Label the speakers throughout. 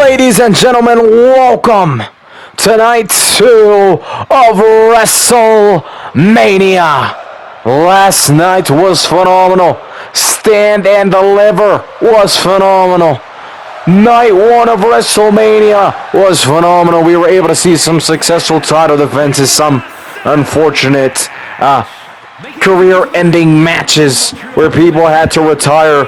Speaker 1: Ladies and gentlemen, welcome to night 2 of WrestleMania. Last night was phenomenal. Stand and Deliver was phenomenal. Night 1 of WrestleMania was phenomenal. We were able to see some successful title defenses, some unfortunate career-ending matches where people had to retire.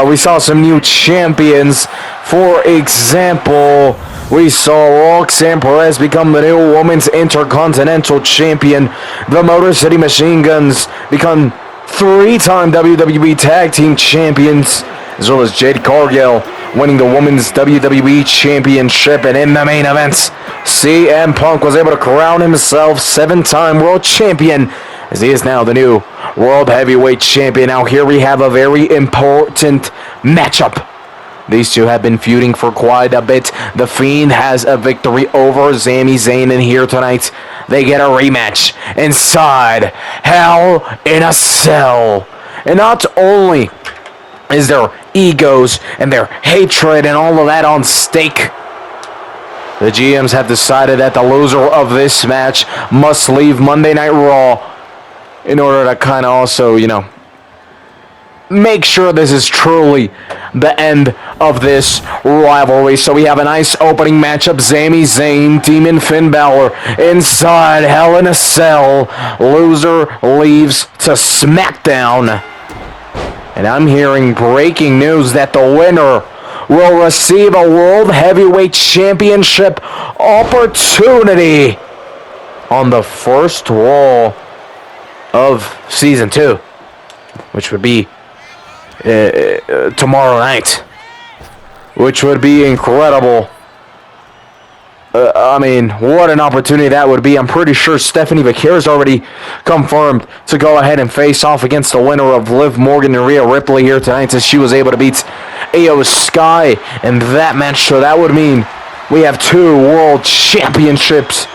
Speaker 1: We saw some new champions. For example, we saw Roxanne Perez become the new Women's Intercontinental Champion. The Motor City Machine Guns become 3-time WWE Tag Team Champions, as well as Jade Cargill winning the Women's WWE Championship. And in the main events, CM Punk was able to crown himself 7-time World Champion, as he is now the new World Heavyweight Champion. Now here we have a very important matchup. These two have been feuding for quite a bit. The Fiend has a victory over Sami Zayn, and here tonight they get a rematch inside Hell in a Cell. And not only is their egos and their hatred and all of that on stake, the GMs have decided that the loser of this match must leave Monday Night Raw in order to kind of also, make sure this is truly the end of this rivalry. So we have a nice opening matchup. Sami Zayn, Demon Finn Balor inside Hell in a Cell. Loser leaves to SmackDown. And I'm hearing breaking news that the winner will receive a World Heavyweight Championship opportunity on the first Raw of Season 2, which would be tomorrow night, which would be incredible. What an opportunity that would be. I'm pretty sure Stephanie Vaquer is already confirmed to go ahead and face off against the winner of Liv Morgan and Rhea Ripley here tonight, since she was able to beat Io Sky in that match. So that would mean we have 2 World Championships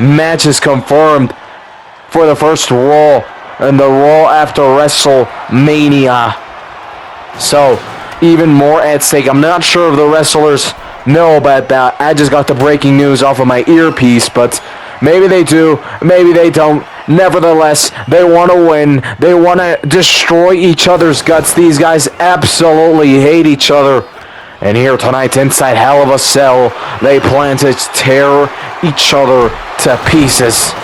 Speaker 1: matches confirmed for the first Raw and the Raw after WrestleMania. So, even more at stake. I'm not sure if the wrestlers know about that. I just got the breaking news off of my earpiece, but maybe they do, maybe they don't. Nevertheless, they want to win. They want to destroy each other's guts. These guys absolutely hate each other. And here tonight, inside Hell of a Cell, they plan to tear each other to pieces,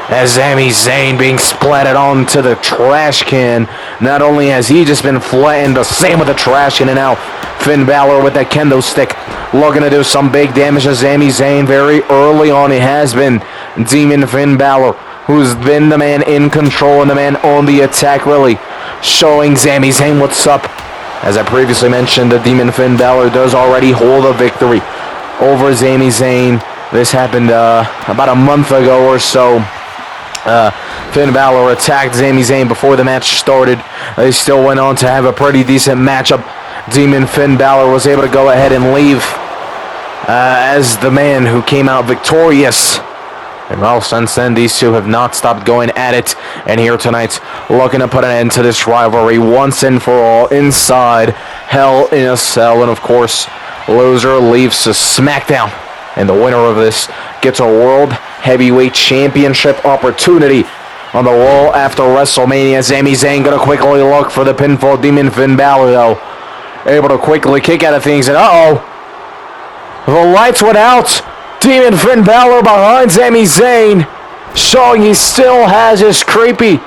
Speaker 1: as Sami Zayn being splattered onto the trash can. Not only has he just been flattened, the same with the trash can, and now Finn Balor with that kendo stick looking to do some big damage to Sami Zayn. Very early on, it has been Demon Finn Balor who's been the man in control and the man on the attack, really showing Sami Zayn what's up. As I previously mentioned, the Demon Finn Balor does already hold a victory over Sami Zayn. This happened about a month ago or so. Finn Balor attacked Sami Zayn before the match started. They still went on to have a pretty decent matchup. Demon Finn Balor was able to go ahead and leave as the man who came out victorious. And well, since then, these two have not stopped going at it. And here tonight, looking to put an end to this rivalry once and for all inside Hell in a Cell. And of course, loser leaves to SmackDown. And the winner of this gets a World Heavyweight Championship opportunity on the Raw after WrestleMania. Sami Zayn gonna quickly look for the pinfall. Demon Finn Balor, though, able to quickly kick out of things. And the lights went out. Demon Finn Balor behind Sami Zayn, showing he still has his creepy,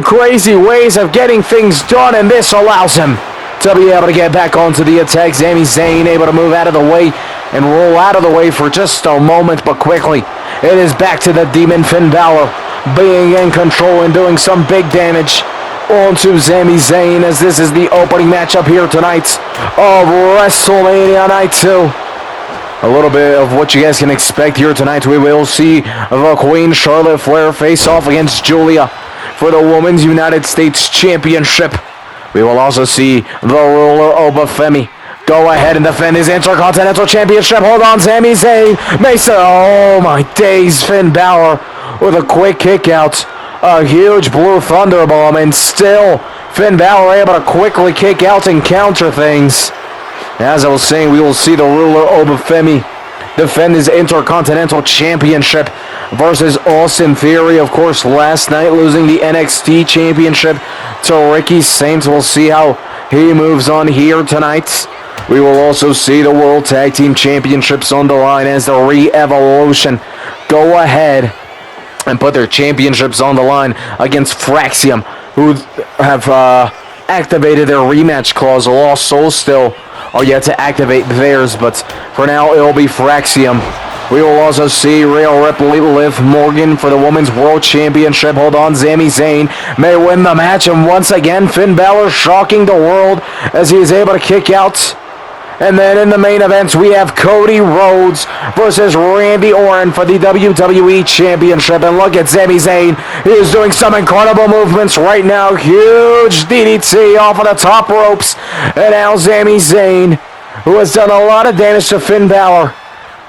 Speaker 1: crazy ways of getting things done, and this allows him to be able to get back onto the attack. Sami Zayn able to move out of the way and roll out of the way for just a moment, but quickly it is back to the Demon Finn Balor being in control and doing some big damage onto Sami Zayn, as this is the opening matchup here tonight of WrestleMania Night 2. A little bit of what you guys can expect here tonight. We will see the Queen Charlotte Flair face off against Julia for the Women's United States Championship. We will also see the ruler Obafemi go ahead and defend his Intercontinental Championship. Hold on, Sami Zayn. Mesa, oh my days. Finn Balor with a quick kick out. A huge blue thunderbomb, and still Finn Balor able to quickly kick out and counter things. As I was saying, we will see the ruler Obafemi defend his Intercontinental Championship versus Austin Theory. Of course, last night losing the NXT Championship to Ricky Saints. We'll see how he moves on here tonight. We will also see the World Tag Team Championships on the line as the Re-Evolution go ahead and put their championships on the line against Fraxium, who have activated their rematch clause. Lost Souls still are yet to activate theirs, but for now it will be Fraxium. We will also see Rhea Ripley, Liv Morgan for the Women's World Championship. Hold on, Sami Zayn may win the match, and once again Finn Balor shocking the world as he is able to kick out. And then in the main event, we have Cody Rhodes versus Randy Orton for the WWE Championship. And look at Sami Zayn. He is doing some incredible movements right now. Huge DDT off of the top ropes. And now Sami Zayn, who has done a lot of damage to Finn Balor,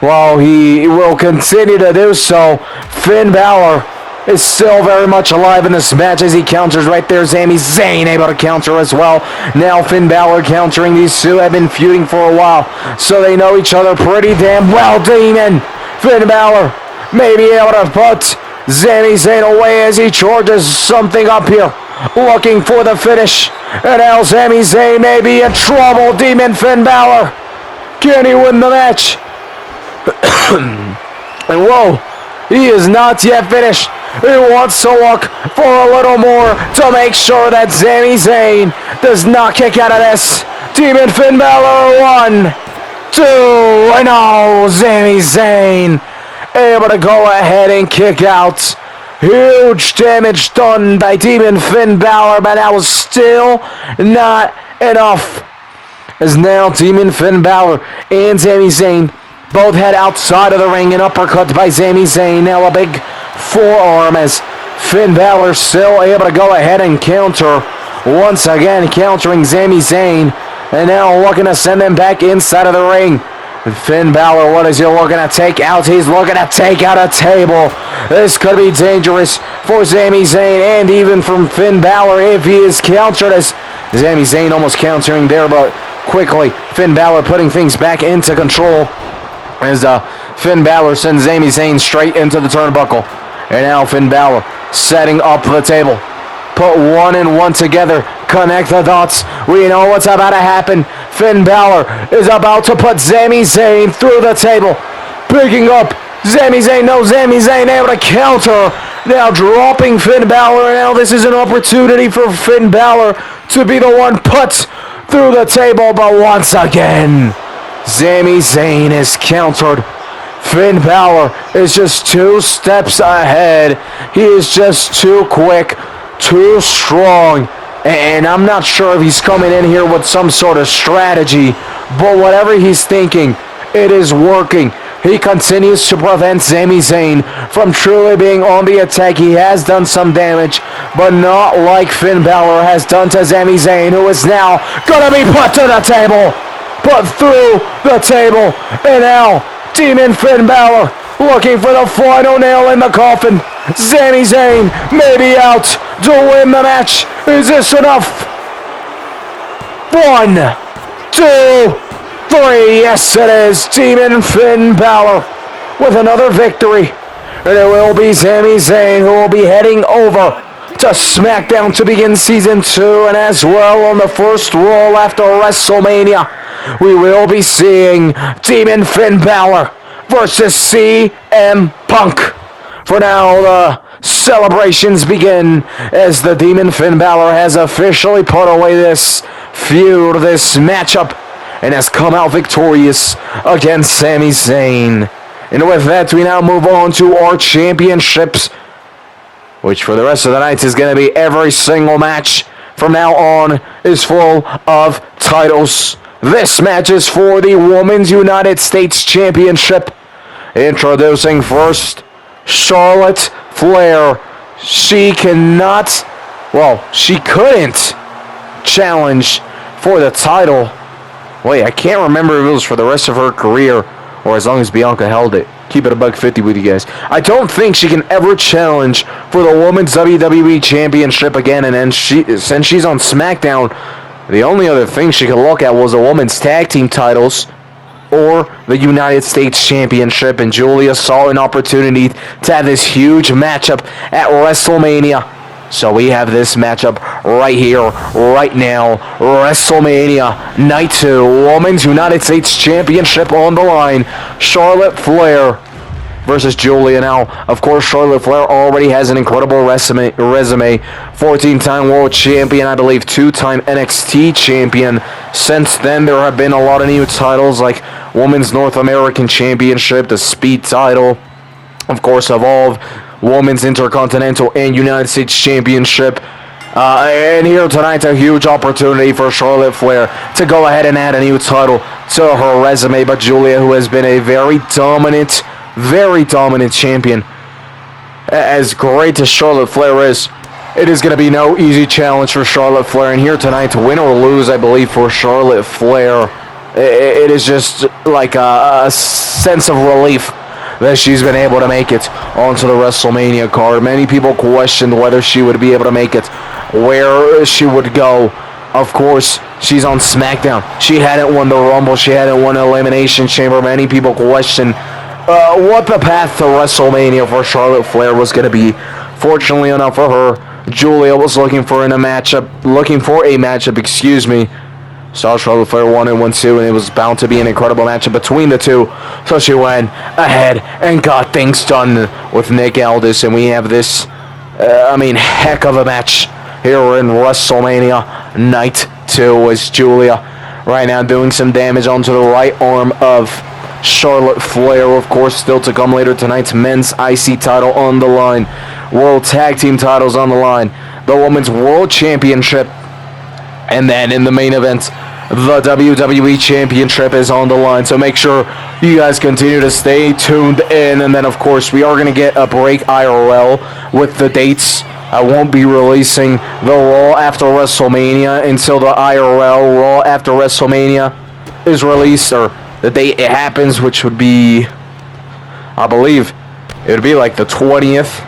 Speaker 1: while he will continue to do so, Finn Balor is still very much alive in this match as he counters right there. Sami Zayn able to counter as well. Now Finn Balor countering. These two have been feuding for a while, so they know each other pretty damn well. Demon Finn Balor may be able to put Sami Zayn away as he charges something up here, looking for the finish. And now Sami Zayn may be in trouble. Demon Finn Balor, can he win the match? And whoa, he is not yet finished. He wants to look for a little more to make sure that Sami Zayn does not kick out of this. Demon Finn Balor, 1, 2, and now Sami Zayn able to go ahead and kick out. Huge damage done by Demon Finn Balor, but that was still not enough. As now Demon Finn Balor and Sami Zayn both head outside of the ring, and uppercut by Sami Zayn. Now a big forearm as Finn Balor still able to go ahead and counter. Once again countering Sami Zayn, and now looking to send him back inside of the ring. And Finn Balor, what is he looking to take out? He's looking to take out a table. This could be dangerous for Sami Zayn and even from Finn Balor if he is countered, as Sami Zayn almost countering there, but quickly Finn Balor putting things back into control as Finn Balor sends Sami Zayn straight into the turnbuckle. And now Finn Balor setting up the table. Put one and one together. Connect the dots. We know what's about to happen. Finn Balor is about to put Sami Zayn through the table. Picking up Sami Zayn. No, Sami Zayn able to counter. Now dropping Finn Balor. And now this is an opportunity for Finn Balor to be the one put through the table. But once again, Sami Zayn is countered. Finn Balor is just 2 steps ahead. He is just too quick, too strong. And I'm not sure if he's coming in here with some sort of strategy, but whatever he's thinking, it is working. He continues to prevent Sami Zayn from truly being on the attack. He has done some damage, but not like Finn Balor has done to Sami Zayn, who is now going to be put to the table. Put through the table. And now Demon Finn Balor looking for the final nail in the coffin. Sami Zayn may be out to win the match. Is this enough? 1, 2, 3. Yes, it is. Demon Finn Balor with another victory. And it will be Sami Zayn who will be heading over to SmackDown to begin Season 2. And as well on the first Raw after WrestleMania, we will be seeing Demon Finn Balor versus CM Punk. For now, the celebrations begin as the Demon Finn Balor has officially put away this feud, this matchup, and has come out victorious against Sami Zayn. And with that, we now move on to our championships, which for the rest of the night is going to be every single match from now on is full of titles. This match is for the Women's United States Championship. Introducing first, Charlotte Flair. She couldn't challenge for the title. Wait, I can't remember if it was for the rest of her career or as long as Bianca held it. Keep it $150 with you guys. I don't think she can ever challenge for the Women's WWE Championship again, and then since she's on SmackDown, The only other thing she could look at was the women's tag team titles or the United States Championship, and Julia saw an opportunity to have this huge matchup at WrestleMania. So we have this matchup right here, right now. WrestleMania Night 2, Women's United States Championship on the line. Charlotte Flair versus Julia. Now, of course, Charlotte Flair already has an incredible resume. 14-time world champion, I believe 2-time NXT champion. Since then, there have been a lot of new titles like Women's North American Championship, the Speed title, of course, Evolve, Women's Intercontinental and United States Championship. And here tonight, a huge opportunity for Charlotte Flair to go ahead and add a new title to her resume. But Julia, who has been a very dominant champion, as great as Charlotte Flair is, it is going to be no easy challenge for Charlotte Flair. And here tonight, to win or lose, I believe, for Charlotte Flair, it is just like a sense of relief that she's been able to make it onto the WrestleMania card. Many people questioned whether she would be able to make it, where she would go. Of course, she's on SmackDown. She hadn't won the Rumble. She hadn't won Elimination Chamber. Many people questioned what the path to WrestleMania for Charlotte Flair was going to be. Fortunately enough for her, Julia was looking for a matchup, Saw Charlotte Flair 1 and 1 2, and it was bound to be an incredible matchup between the two. So she went ahead and got things done with Nick Aldis, and we have this, heck of a match here in WrestleMania Night 2 as Julia right now doing some damage onto the right arm of Charlotte Flair. Of course, still to come later tonight's men's IC title on the line, World Tag Team titles on the line, the Women's World Championship, and then in the main event, the WWE Championship is on the line. So make sure you guys continue to stay tuned in. And then, of course, we are going to get a break IRL with the dates. I won't be releasing the Raw after WrestleMania until the IRL Raw after WrestleMania is released, or the date it happens, which would be, I believe, it would be like the 20th.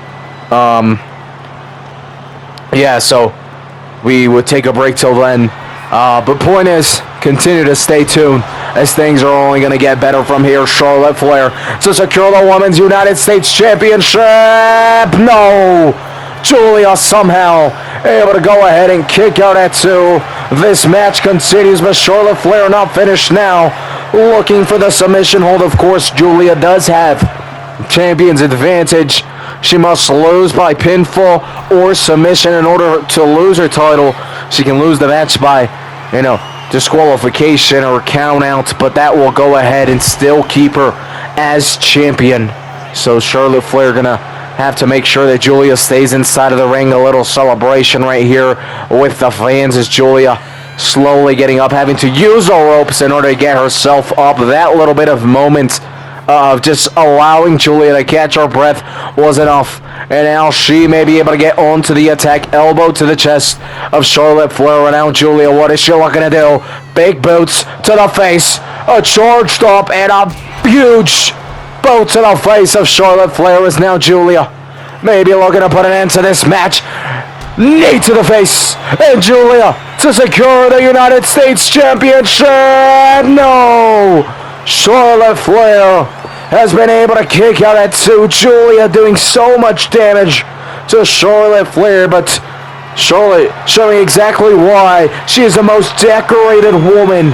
Speaker 1: So we would take a break till then. But point is, continue to stay tuned as things are only going to get better from here. Charlotte Flair to secure the Women's United States Championship. No! Julia somehow able to go ahead and kick out at 2. This match continues, but Charlotte Flair not finished now. Looking for the submission hold. Of course, Julia does have champion's advantage. She must lose by pinfall or submission in order to lose her title. She can lose the match by, disqualification or count out, but that will go ahead and still keep her as champion. So Charlotte Flair gonna have to make sure that Julia stays inside of the ring. A little celebration right here with the fans as Julia slowly getting up, having to use the ropes in order to get herself up. That little bit of moment of just allowing Julia to catch her breath was enough. And now she may be able to get onto the attack. Elbow to the chest of Charlotte Flair. And now Julia, what is she looking to do? Big boots to the face. A charged up and a huge boot to the face of Charlotte Flair is now Julia. Maybe looking to put an end to this match. Knee to the face. And Julia to secure the United States Championship. No! Charlotte Flair has been able to kick out at 2. Julia doing so much damage to Charlotte Flair, but Charlotte showing exactly why she is the most decorated woman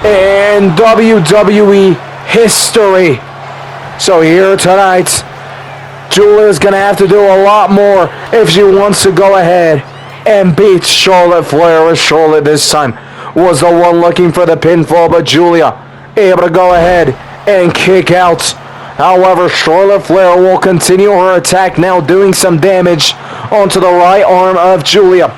Speaker 1: in WWE history. So here tonight, Julia's going to have to do a lot more if she wants to go ahead and beat Charlotte Flair, as Charlotte this time was the one looking for the pinfall, but Julia able to go ahead and kick out. However, Charlotte Flair will continue her attack, now doing some damage onto the right arm of Julia,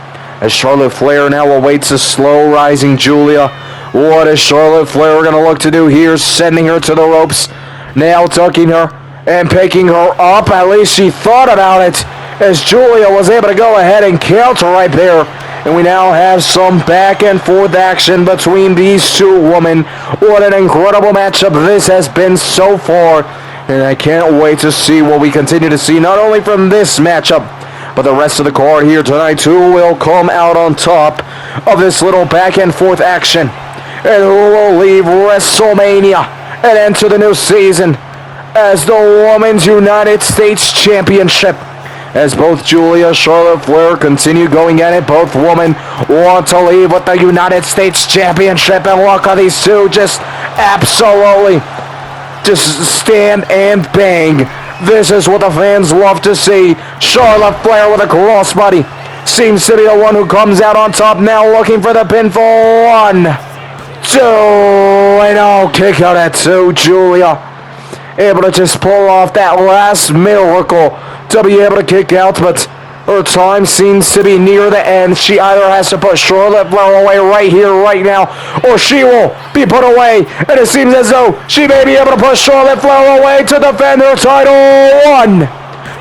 Speaker 1: as Charlotte Flair now awaits a slow rising Julia. What is Charlotte Flair going to look to do here? Sending her to the ropes, now tucking her and picking her up. At least she thought about it, as Julia was able to go ahead and counter right there. And we now have some back and forth action between these two women. What an incredible matchup this has been so far. And I can't wait to see what we continue to see, not only from this matchup, But the rest of the card here tonight, who will come out on top of this little back and forth action? And who will leave WrestleMania and enter the new season as the Women's United States Championship? As both Julia, Charlotte Flair continue going at it, both women want to leave with the United States Championship. And look at these two just absolutely just stand and bang. This is what the fans love to see. Charlotte Flair with a crossbody seems to be the one who comes out on top now, looking for the pinfall. 1, 2, and oh, kick out at 2. Julia able to just pull off that last miracle to be able to kick out, but her time seems to be near the end. She either has to put Charlotte Flair away right here, right now, or she will be put away. And it seems as though she may be able to put Charlotte Flair away to defend her title. 1,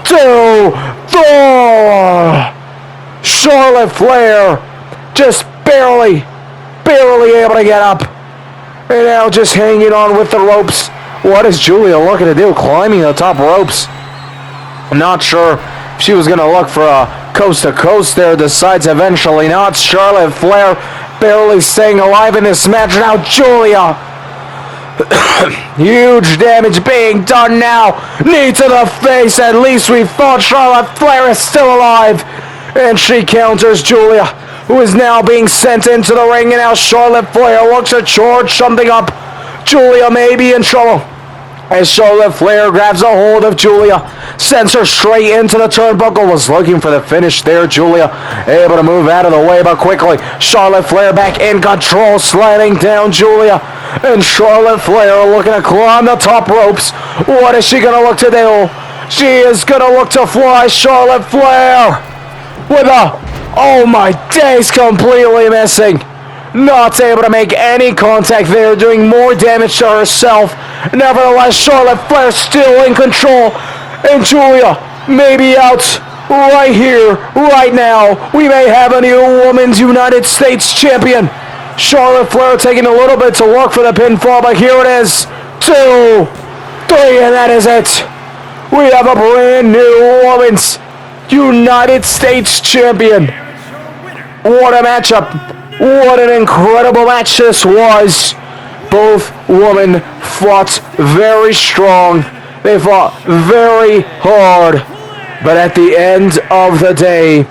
Speaker 1: 2, 3. Charlotte Flair just barely able to get up. And now just hanging on with the ropes. What is Julia looking to do? Climbing the top ropes. I'm not sure if she was going to look for a coast to coast there. Decides eventually not. Charlotte Flair barely staying alive in this match. Now Julia. Huge damage being done now. Knee to the face. At least we thought Charlotte Flair is still alive. And she counters Julia, who is now being sent into the ring. And now Charlotte Flair looks to charge something up. Julia may be in trouble as Charlotte Flair grabs a hold of Julia, sends her straight into the turnbuckle. Was looking for the finish there. Julia able to move out of the way, but quickly Charlotte Flair back in control, sliding down Julia. And Charlotte Flair looking to climb the top ropes. What is she going to look to do? She is going to look to fly. Charlotte Flair with a, oh my days, completely missing. Not able to make any contact there, doing more damage to herself. Nevertheless, Charlotte Flair still in control. And Julia may be out right here, right now. We may have a new Women's United States Champion. Charlotte Flair taking a little bit to work for the pinfall, but here it is. 2, 3, and that is it. We have a brand new Women's United States Champion. What a matchup. What an incredible match this was. Both women fought very strong. They fought very hard. But at the end of the day,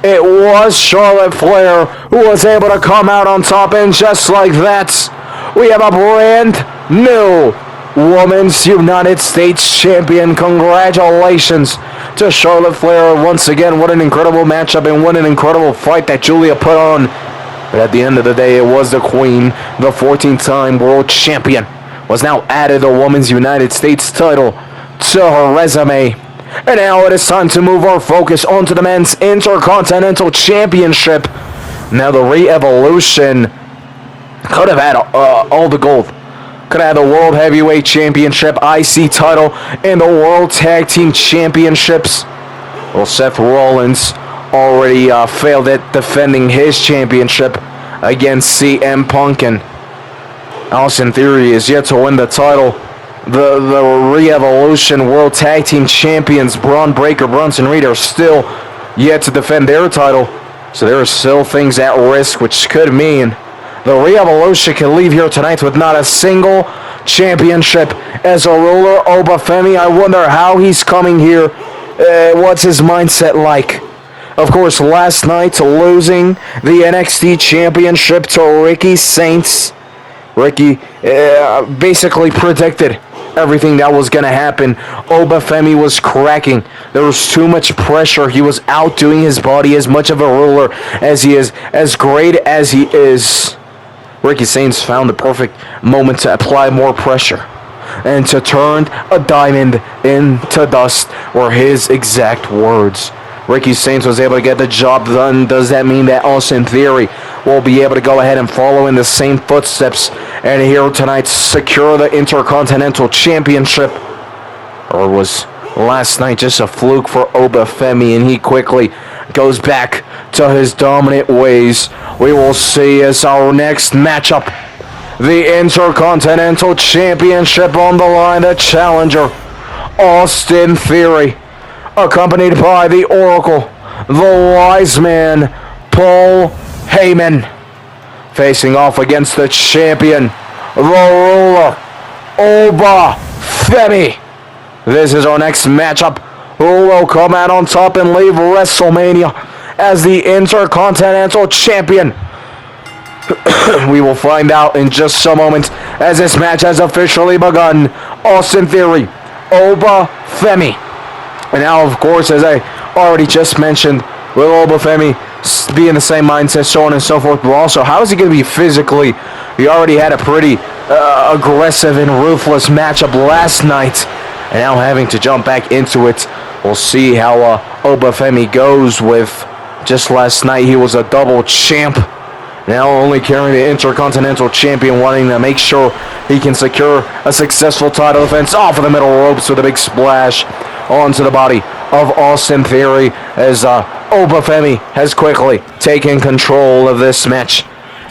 Speaker 1: it was Charlotte Flair who was able to come out on top. And just like that, we have a brand new Women's United States Champion. Congratulations to Charlotte Flair. Once again, what an incredible matchup and what an incredible fight that Julia put on. But at the end of the day, it was the Queen, the 14-time world champion, was now added the Women's United States title to her resume. And now it is time to move our focus onto the Men's Intercontinental Championship. Now the Re-Evolution could have had all the gold. Could have had the World Heavyweight Championship, IC title, and the World Tag Team Championships. Well, Seth Rollins already failed at defending his championship against CM Punk, and Austin Theory is yet to win the title. The Re-Evolution World Tag Team Champions Braun Breaker, Bronson Reed are still yet to defend their title, so there are still things at risk, which could mean the Re-Evolution can leave here tonight with not a single championship. As a ruler, Obafemi, I wonder how he's coming here. What's his mindset like? Of course, last night, losing the NXT Championship to Ricky Saints. Ricky basically predicted everything that was going to happen. Obafemi was cracking. There was too much pressure. He was outdoing his body, as much of a ruler as he is, as great as he is. Ricky Saints found the perfect moment to apply more pressure and to turn a diamond into dust, were his exact words. Ricky Saints was able to get the job done. Does that mean that Austin Theory will be able to go ahead and follow in the same footsteps and here tonight secure the Intercontinental Championship? Or was last night just a fluke for Obafemi and he quickly goes back to his dominant ways? We will see as our next matchup. The Intercontinental Championship on the line. The challenger, Austin Theory, accompanied by the Oracle, the wise man, Paul Heyman, facing off against the champion, the ruler, Oba Femi. This is our next matchup. Who will come out on top and leave WrestleMania as the Intercontinental Champion? We will find out in just a moment as this match has officially begun. Austin Theory, Oba Femi. And now, of course, as I already just mentioned, will Oba Femi be in the same mindset, so on and so forth, but also, how is he going to be physically? He already had a pretty aggressive and ruthless matchup last night, and now having to jump back into it. We'll see how Oba Femi goes with just last night. He was a double champ, now only carrying the Intercontinental Champion, wanting to make sure he can secure a successful title defense off of the middle ropes with a big splash onto the body of Austin Theory as Oba Femi has quickly taken control of this match.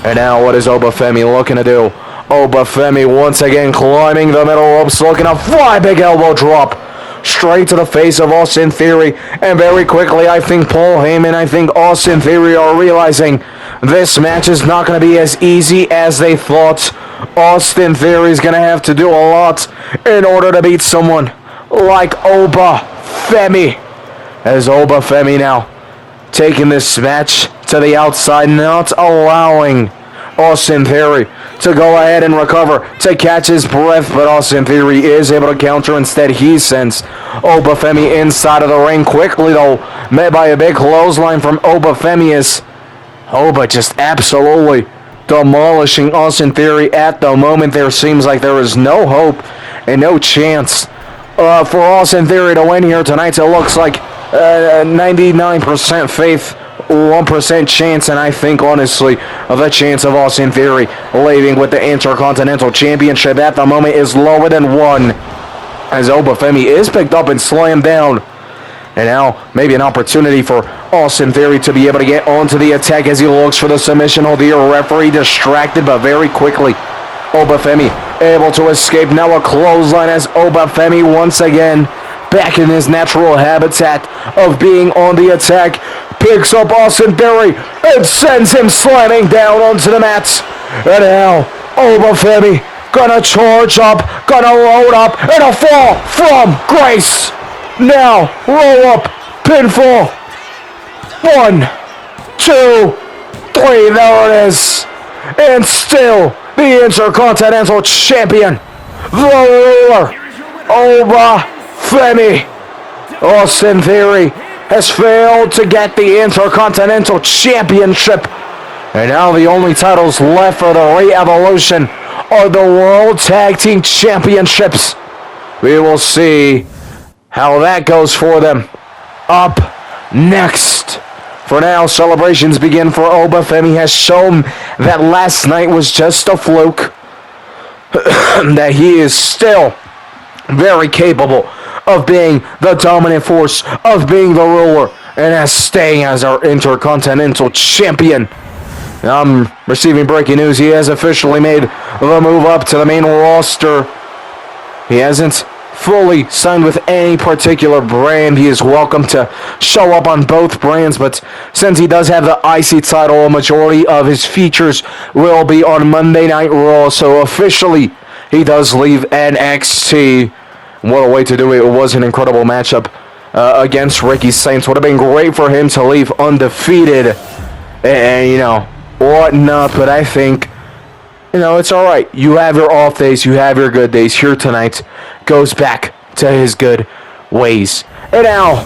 Speaker 1: And now what is Oba Femi looking to do? Oba Femi once again climbing the middle ropes, looking to fly big elbow drop straight to the face of Austin Theory. And very quickly, I think Paul Heyman, I think Austin Theory are realizing this match is not going to be as easy as they thought. Austin Theory is going to have to do a lot in order to beat someone like Oba Femi. As Oba Femi now taking this match to the outside, not allowing Austin Theory to go ahead and recover, to catch his breath, but Austin Theory is able to counter. Instead, he sends Oba Femi inside of the ring quickly, though, met by a big clothesline from Oba Femi as Oba just absolutely demolishing Austin Theory. At the moment, there seems like there is no hope and no chance for Austin Theory to win here tonight. It looks like 99% faith, 1% chance, and I think, honestly, the chance of Austin Theory leaving with the Intercontinental Championship at the moment is lower than 1, as Oba Femi is picked up and slammed down. And now, maybe an opportunity for Austin Theory to be able to get onto the attack as he looks for the submission. Oh, the referee distracted, but very quickly, Oba Femi able to escape. Now a clothesline as Oba Femi once again back in his natural habitat of being on the attack. Picks up Austin Theory and sends him slamming down onto the mats. And now, Oba Femi gonna charge up, gonna load up, and a fall from grace. Now, roll up, pinfall. 1, 2, 3, there it is. And still, the Intercontinental Champion, the ruler, Oba Femi. Austin Theory has failed to get the Intercontinental Championship. And now the only titles left for the Re-Evolution are the World Tag Team Championships. We will see how that goes for them. Up next. For now, celebrations begin for Oba Femi. Has shown that last night was just a fluke. That he is still very capable of being the dominant force, of being the ruler, and as staying as our Intercontinental Champion. I'm receiving breaking news. He has officially made the move up to the main roster. He hasn't fully signed with any particular brand. He is welcome to show up on both brands, but since he does have the IC title, a majority of his features will be on Monday Night Raw, so officially he does leave NXT. What a way to do it. It was an incredible matchup against Ricky Saints. Would have been great for him to leave undefeated and, you know, whatnot, but I think, you know, it's all right. You have your off days, you have your good days. Here tonight goes back to his good ways. And now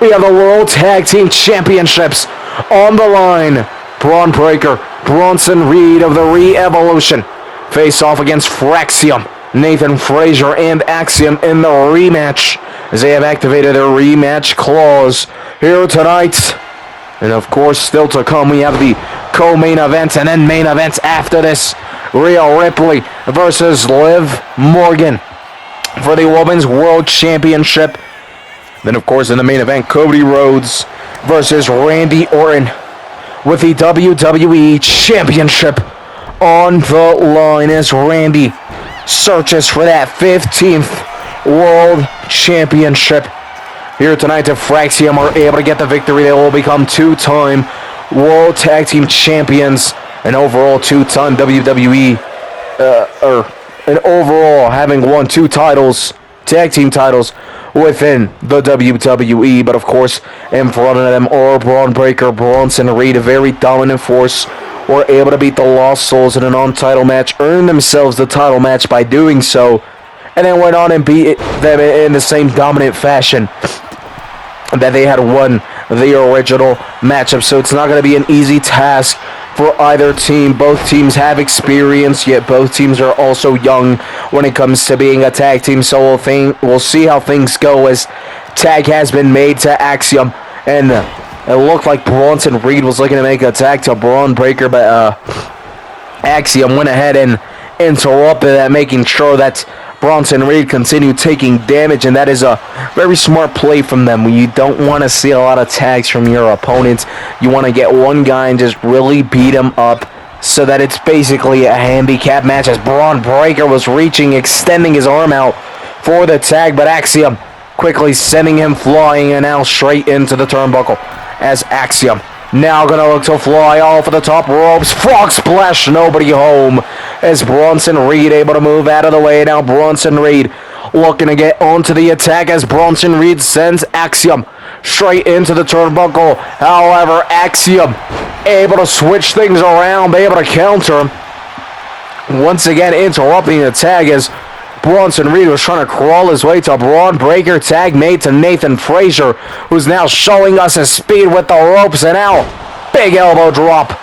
Speaker 1: we have the World Tag Team Championships on the line. Braun Breaker, Bronson Reed of the Re-Evolution face off against Fraxium, Nathan Frazier, and Axiom in the rematch as they have activated their rematch clause here tonight. And of course, still to come, we have the co-main events and then main events after this. Rhea Ripley versus Liv Morgan for the Women's World Championship. Then, of course, in the main event, Cody Rhodes versus Randy Orton with the WWE Championship on the line as Randy searches for that 15th World Championship. here tonight. If Fraxium are able to get the victory, they will become two-time World Tag Team Champions and overall two-time WWE, and overall having won 2 titles, tag team titles, within the WWE. But of course, in front of them are Braun Breaker, Bronson Reed, a very dominant force, were able to beat the Lost Souls in a non-title match, earn themselves the title match by doing so, and then went on and beat them in the same dominant fashion that they had won the original matchup. So it's not going to be an easy task for either team. Both teams have experience, yet both teams are also young when it comes to being a tag team. So we'll see how things go, as tag has been made to Axiom, and it looked like Bronson Reed was looking to make a tag to Braun Breaker, but Axiom went ahead and interrupted that, making sure that Bronson Reed continued taking damage, and that is a very smart play from them. You don't want to see a lot of tags from your opponents. You want to get one guy and just really beat him up, so that it's basically a handicap match, as Braun Breaker was reaching, extending his arm out for the tag, but Axiom quickly sending him flying, and now straight into the turnbuckle, as Axiom now gonna look to fly off of the top ropes. Frog splash, nobody home, as Bronson Reed able to move out of the way. Now Bronson Reed looking to get onto the attack, as Bronson Reed sends Axiom straight into the turnbuckle. However, Axiom able to switch things around, able to counter him. Once again interrupting the tag, as Bronson Reed was trying to crawl his way to Braun Breaker. Tag made to Nathan Frazier, who's now showing us his speed with the ropes, and now big elbow drop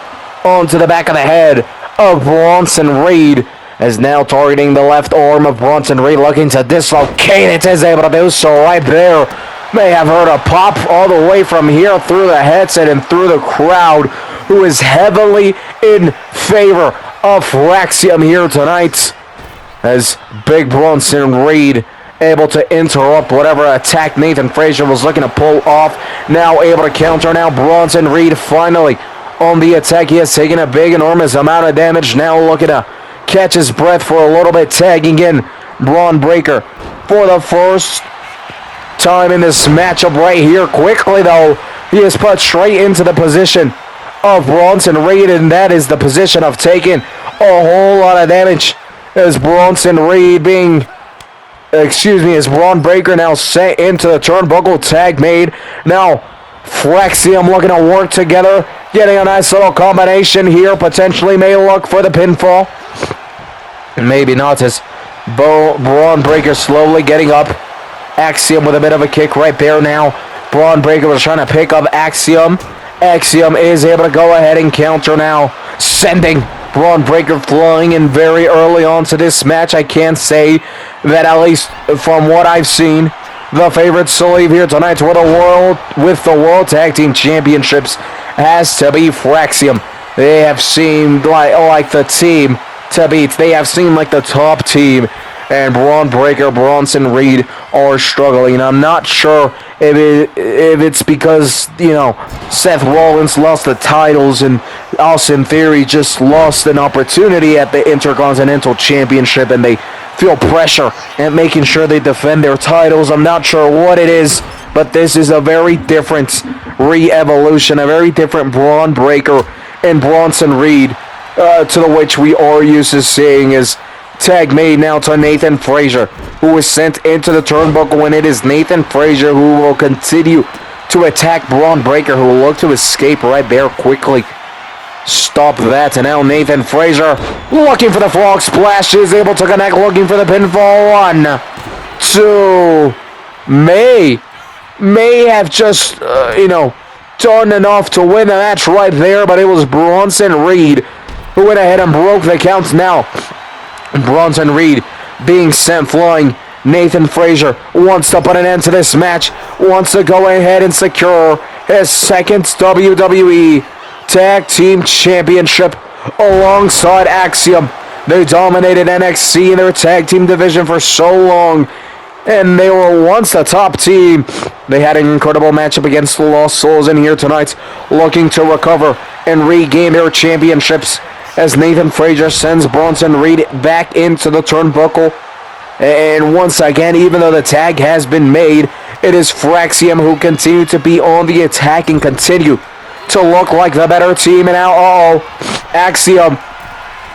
Speaker 1: onto the back of the head of Bronson Reed, as now targeting the left arm of Bronson Reed, looking to dislocate it. Is able to do so right there. May have heard a pop all the way from here through the headset and through the crowd, who is heavily in favor of Fraxium here tonight, as Big Bronson Reed able to interrupt whatever attack Nathan Frazier was looking to pull off. Now able to counter. Now Bronson Reed finally on the attack. He has taken a big, enormous amount of damage. Now looking to catch his breath for a little bit, tagging in Braun Breaker for the first time in this matchup right here. Quickly, though, he is put straight into the position of Bronson Reed, and that is the position of taking a whole lot of damage, as Bronson Reed as Braun Breaker now sent into the turnbuckle. Tag made. Now Fraxium looking to work together, getting a nice little combination here. Potentially may look for the pinfall. Maybe not, as Braun Breaker slowly getting up. Axiom with a bit of a kick right there. Now Braun Breaker was trying to pick up Axiom. Axiom is able to go ahead and counter now, sending Braun Breaker flying in very early on to this match. I can't say that, at least from what I've seen, the favorites to leave here tonight with the World Tag Team Championships has to be Fraxium. They have seemed like the team to beat. They have seemed like the top team, and Braun Breaker, Bronson Reed are struggling. I'm not sure if it's because, Seth Rollins lost the titles and Austin Theory just lost an opportunity at the Intercontinental Championship, and they feel pressure at making sure they defend their titles. I'm not sure what it is, but this is a very different re-evolution, a very different Braun Breaker and Bronson Reed to the which we are used to seeing, as tag made now to Nathan Frazier, who was sent into the turnbuckle, and it is Nathan Frazier who will continue to attack Braun Breaker, who will look to escape right there quickly. Stop that, and now Nathan Frazier looking for the frog splash, is able to connect, looking for the pinfall. 1, 2, may have just, done enough to win the match right there, but it was Bronson Reed who went ahead and broke the counts. Now Bronson Reed being sent flying. Nathan Frazier wants to put an end to this match, wants to go ahead and secure his second WWE Tag Team Championship alongside Axiom. They dominated NXT in their tag team division for so long, and they were once the top team. They had an incredible matchup against the Lost Souls in here tonight, looking to recover and regain their championships, as Nathan Frazier sends Bronson Reed back into the turnbuckle. And once again, even though the tag has been made, it is Fraxium who continue to be on the attack and continue to look like the better team. And now, Axiom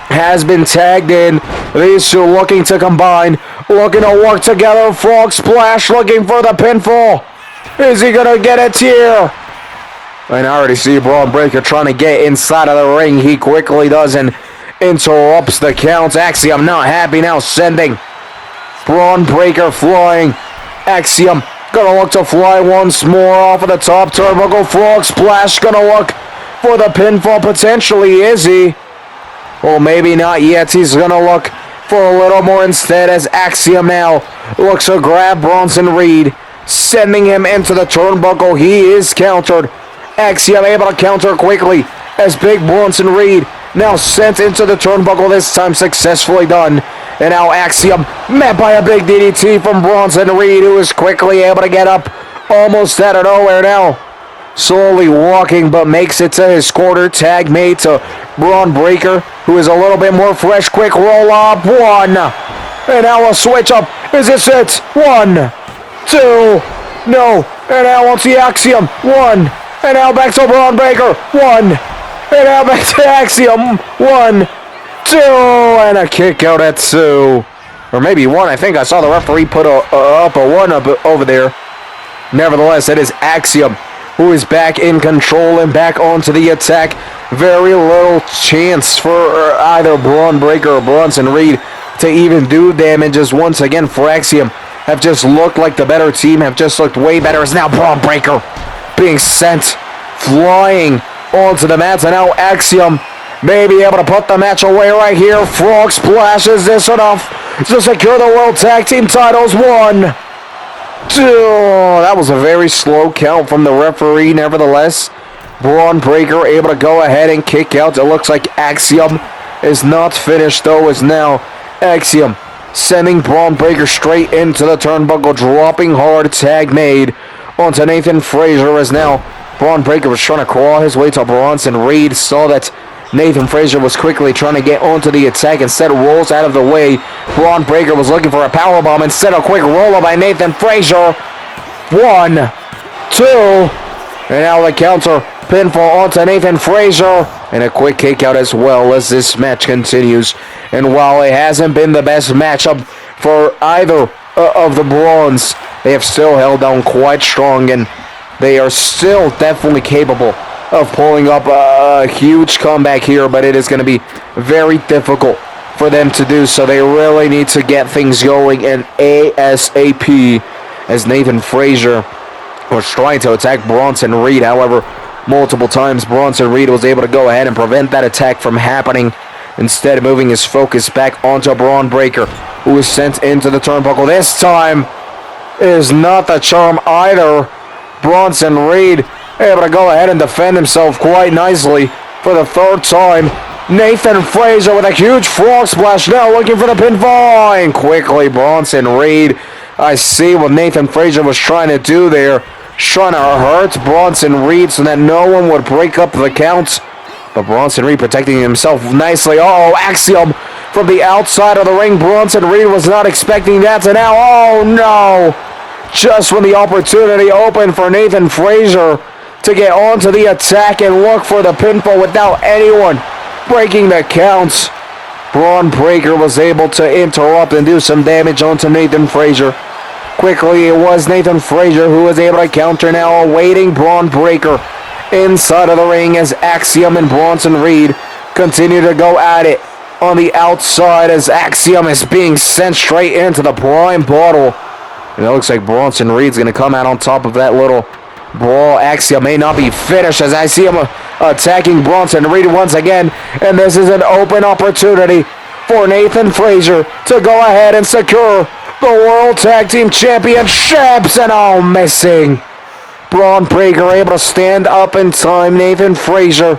Speaker 1: has been tagged in. These two looking to combine, looking to work together. Frog Splash looking for the pinfall. Is he going to get it here? And I already see Braun Breaker trying to get inside of the ring. He quickly does and interrupts the count. Axiom not happy now, sending Braun Breaker flying. Axiom gonna look to fly once more off of the top turnbuckle. Frog Splash gonna look for the pinfall potentially. Is he? Well, maybe not yet. He's gonna look for a little more instead as Axiom now looks to grab Bronson Reed, sending him into the turnbuckle. He is countered. Axiom able to counter quickly as Big Bronson Reed now sent into the turnbuckle, this time successfully done. And now Axiom met by a big DDT from Bronson Reed, who is quickly able to get up almost out of nowhere now. Slowly walking, but makes it to his quarter. Tag made to Braun Breaker, who is a little bit more fresh. Quick roll up. 1. And now a switch up. Is this it? 1, 2. No. And now on to Axiom. 1. And now back to Braun Breaker. 1. And now back to Axiom. 1, 2. And a kick out at 2. Or maybe 1. I think I saw the referee put up a 1 up over there. Nevertheless, it is Axiom who is back in control and back onto the attack. Very little chance for either Braun Breaker or Bronson Reed to even do damage, as once again Fraxium have just looked like the better team, have just looked way better. As now Braun Breaker being sent flying onto the mats, and now Axiom may be able to put the match away right here. Frog Splash, is this enough to secure the World Tag Team titles? 1, 2. That was a very slow count from the referee. Nevertheless, Braun Breaker able to go ahead and kick out. It looks like Axiom is not finished though, as now Axiom sending Braun Breaker straight into the turnbuckle, dropping hard. Tag made onto Nathan Frazier, as now Braun Breaker was trying to crawl his way to Bronson Reed. Saw that Nathan Frazier was quickly trying to get onto the attack. Instead, rolls out of the way. Braun Breaker was looking for a powerbomb. Instead, a quick roll-up by Nathan Frazier. 1, 2. And now the counter pinfall onto Nathan Frazier. And a quick kick out as well as this match continues. And while it hasn't been the best matchup for either of the Brawns, they have still held on quite strong, and they are still definitely capable of pulling up a huge comeback here, but it is going to be very difficult for them to do so. They really need to get things going in ASAP, as Nathan Frazier was trying to attack Bronson Reed. However, multiple times Bronson Reed was able to go ahead and prevent that attack from happening, instead moving his focus back onto Braun Breaker, who was sent into the turnbuckle. This time is not the charm either. Bronson Reed able to go ahead and defend himself quite nicely for the third time. Nathan Frazier with a huge frog splash now, looking for the pinfall. And quickly Bronson Reed, I see what Nathan Frazier was trying to do there, trying to hurt Bronson Reed so that no one would break up the count. But Bronson Reed protecting himself nicely. Axiom from the outside of the ring. Bronson Reed was not expecting that, and now, oh no! Just when the opportunity opened for Nathan Frazier to get onto the attack and look for the pinfall without anyone breaking the counts, Braun Breaker was able to interrupt and do some damage onto Nathan Frazier. Quickly, it was Nathan Frazier who was able to counter, now awaiting Braun Breaker inside of the ring as Axiom and Bronson Reed continue to go at it on the outside, as Axiom is being sent straight into the prime bottle. And it looks like Bronson Reed's going to come out on top of that little brawl. Axiom may not be finished, as I see him attacking Bronson Reed once again. And this is an open opportunity for Nathan Frazier to go ahead and secure the World Tag Team Championships. And missing. Braun Breaker able to stand up in time. Nathan Frazier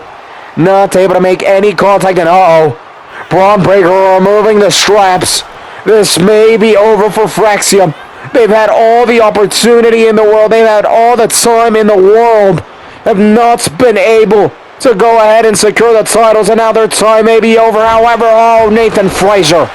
Speaker 1: not able to make any contact. And Braun Breaker removing the straps. This may be over for Fraxium. They've had all the opportunity in the world. They've had all the time in the world. Have not been able to go ahead and secure the titles, and now their time may be over. However, Nathan Frazier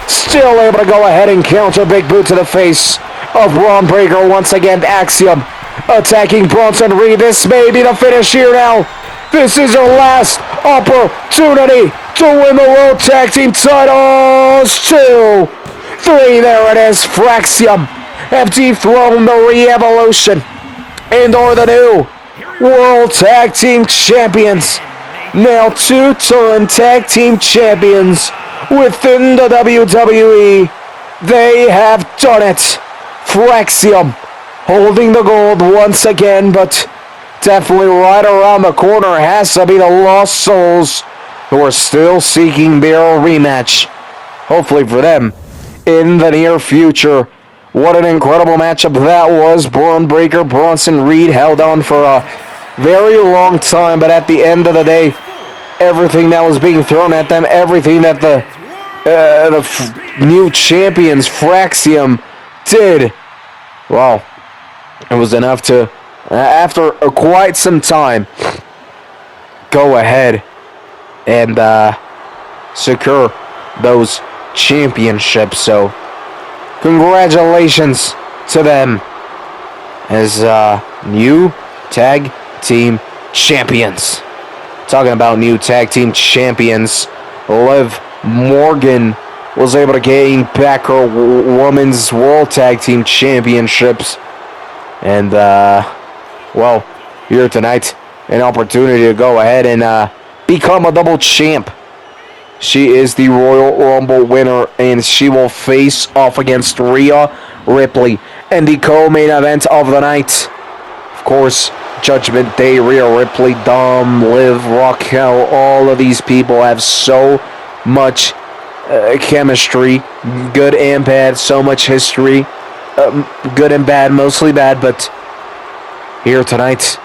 Speaker 1: still able to go ahead and counter. Big boot to the face of Braun Breaker once again. Axiom attacking Bronson Reed. This may be the finish here now. This is her last opportunity to win the World Tag Team titles. 2, 3, there it is. Fraxium have dethroned the Re-Evolution and are the new World Tag Team Champions. Now 2-time Tag Team Champions within the WWE. They have done it. Fraxium holding the gold once again, but definitely right around the corner has to be the Lost Souls, who are still seeking their rematch. Hopefully for them in the near future. What an incredible matchup that was. Braun Breaker, Bronson Reed held on for a very long time, but at the end of the day, everything that was being thrown at them, everything that the new champions, Fraxium, did, well, it was enough to, after quite some time, go ahead and secure those championships. So, congratulations to them as new tag team champions. Talking about new tag team champions, Liv Morgan was able to gain back her Women's World Tag Team Championships. And, well, here tonight, an opportunity to go ahead and become a double champ. She is the Royal Rumble winner, and she will face off against Rhea Ripley in the co-main event of the night. Of course, Judgment Day, Rhea Ripley, Dom, Liv, Raquel, all of these people have so much chemistry, good and bad, so much history, good and bad, mostly bad, but here tonight,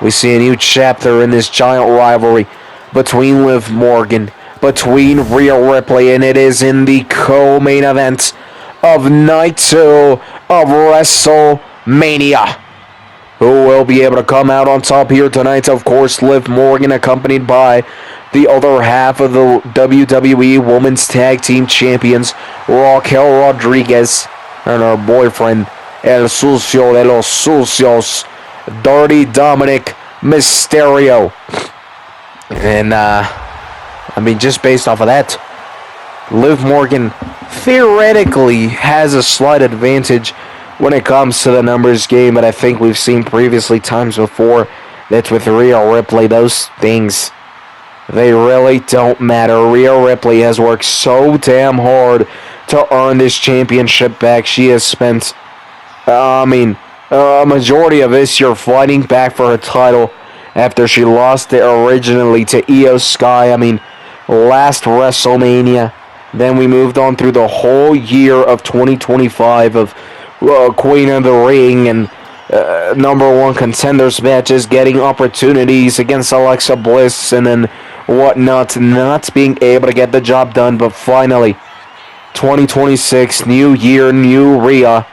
Speaker 1: we see a new chapter in this giant rivalry between Liv Morgan, between Rhea Ripley, and it is in the co-main event of Night 2 of WrestleMania. Who will be able to come out on top here tonight? Of course, Liv Morgan, accompanied by the other half of the WWE Women's Tag Team Champions, Raquel Rodriguez, and her boyfriend, El Sucio de los Sucios, Dirty Dominic Mysterio. And, I mean, just based off of that, Liv Morgan theoretically has a slight advantage when it comes to the numbers game, but I think we've seen previously times before that with Rhea Ripley, those things, they really don't matter. Rhea Ripley has worked so damn hard to earn this championship back. She has spent, a majority of this year fighting back for her title after she lost it originally to Io Sky. I mean, last WrestleMania. Then we moved on through the whole year of 2025 of Queen of the Ring and number one contenders matches, getting opportunities against Alexa Bliss and then whatnot, not being able to get the job done. But finally, 2026, new year, new Rhea.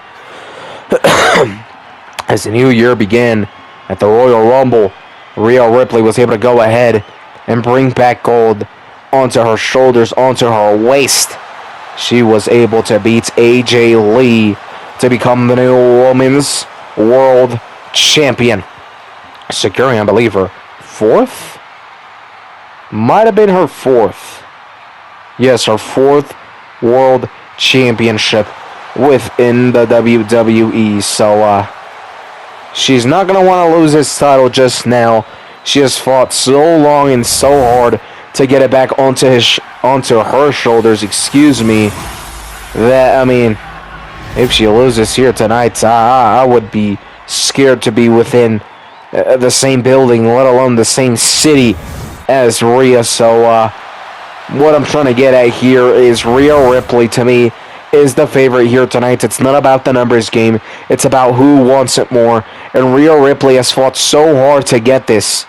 Speaker 1: As the new year began at the Royal Rumble, Rhea Ripley was able to go ahead and bring back gold onto her shoulders, onto her waist. She was able to beat AJ Lee to become the new Women's World Champion, securing, I believe, her fourth? Might have been her fourth. Yes, her fourth World Championship within the WWE. So, she's not going to want to lose this title just now. She has fought so long and so hard to get it back onto her shoulders, that, I mean, if she loses here tonight, I would be scared to be within the same building, let alone the same city as Rhea. So, what I'm trying to get at here is Rhea Ripley, to me, is the favorite here tonight. It's not about the numbers game. It's about who wants it more. And Rhea Ripley has fought so hard to get this.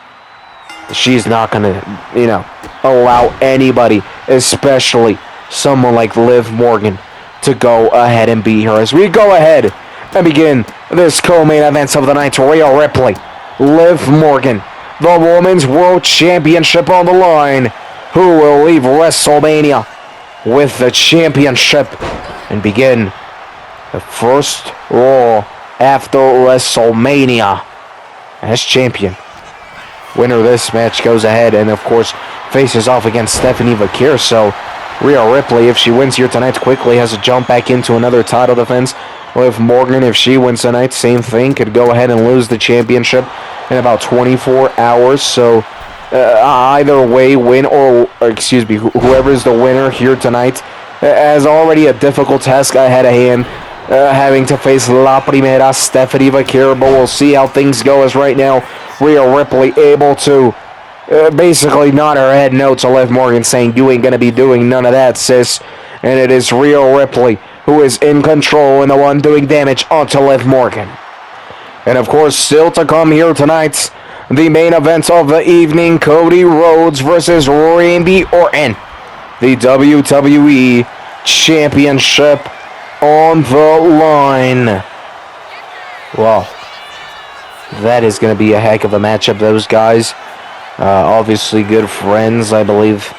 Speaker 1: She's not going to, allow anybody, especially someone like Liv Morgan, to go ahead and beat her. As we go ahead and begin this co-main event of the night, Rhea Ripley, Liv Morgan, the Women's World Championship on the line. Who will leave WrestleMania with the championship and begin the first Raw after WrestleMania as champion. Winner of this match goes ahead and, of course, faces off against Stephanie Vaquer. So Rhea Ripley, if she wins here tonight, quickly has to jump back into another title defense. Liv Morgan, if she wins tonight, same thing, could go ahead and lose the championship in about 24 hours. So either way, whoever is the winner here tonight has already a difficult task ahead of hand, having to face La Primera, Stephanie Vaquer. But we'll see how things go, as right now Rhea Ripley able to basically nod her head no to Liv Morgan, saying, "You ain't going to be doing none of that, sis." And it is Rhea Ripley who is in control and the one doing damage onto Liv Morgan. And of course, still to come here tonight, the main event of the evening, Cody Rhodes versus Randy Orton. The WWE Championship on the line. Wow. That is going to be a heck of a matchup. Those guys, obviously good friends, I believe.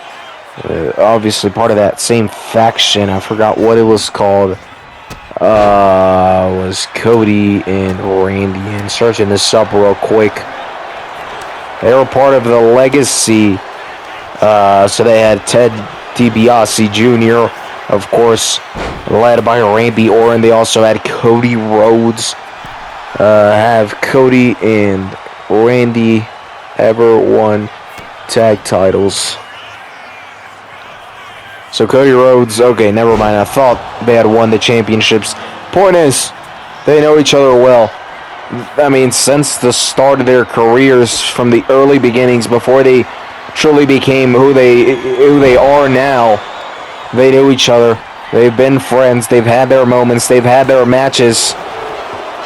Speaker 1: Obviously part of that same faction. I forgot what it was called. Was Cody and Randy. And searching this up real quick. They were part of the Legacy. So they had Ted DiBiase Jr., of course, led by Randy Orton. They also had Cody Rhodes. Have Cody and Randy ever won tag titles? So Cody Rhodes, okay, never mind. I thought they had won the championships. Point is, they know each other well. I mean, since the start of their careers, from the early beginnings, before they truly became who they are now, they knew each other. They've been friends. They've had their moments. They've had their matches.